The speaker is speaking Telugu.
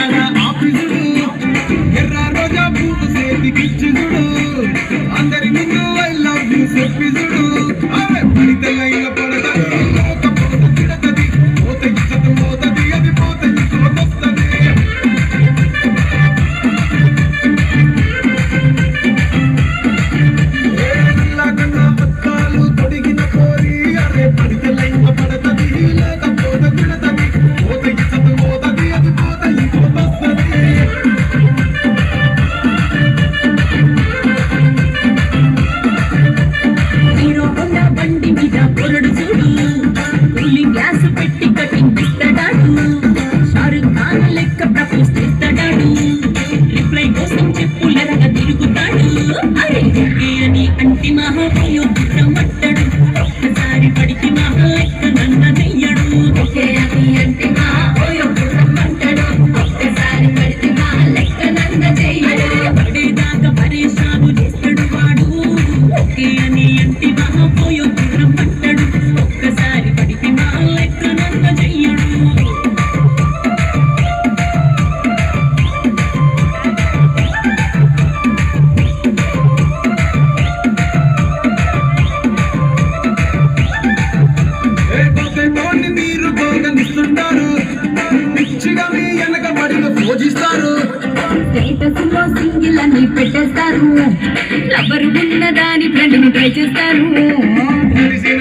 ఎర్రగా ఆఫీసుడు ఎర్ర రోజా పూలు చేతికిచ్చుడు అందరి ముందు ఐ లవ్ యూ చెప్పిదుడు పడితే లైన్ పడతది పోత తిడతది పోత ఇచ్చత పోతది అది పోత ఇంకోటొస్తది ఏళ్ళకన్నా పత్తాలు తొడిగిన కోరి అరే పడితే లైన్ పడతది లేకపోతే తిడతది పోత ఇచ్చత పోతది అది పోత ఇంకోటొస్తది హీరో హోండా బండి మీద పొరడు చూడు కూలింగ్ గ్లాస్ పెట్టి కటింగ్ ఇస్తాడాడు షారుఖ్ ఖాన్ లెక్క ప్రపోజ్ చేస్తాడాడు రిప్లై కోసం చెప్పులరగా తిరుగుతాడు అరే ఓకే అని అంటి మహాపోయో గుర్రమట్టడు ఒక్కసారి పడికి మహా లెక్క నన్న నెయ్యడు ఓకే అని అంటి మహాపోయో గుర్రమంటాడు ఒక్కసారి పడికి మహా లెక్క నన్న చెయ్యడు పడేదాకా పరేషాను చేస్తాడు వాడు ఓకే అని అంటి మహాపోయో గుర్రమంటాడు ఒక్కసారి పడికి మహా లెక్క నన్న చెయ్యడు పోతే మీరు గోగనిస్తుంటారు పిచ్చిగా మీ వెనక పడిన పూజిస్తారు స్టేటస్ లో సింగిల్ అని పెట్టేస్తారు లవర్ ఉన్నదాని ఫ్రెండ్ ని ట్రై చేస్తారు తెలిసిన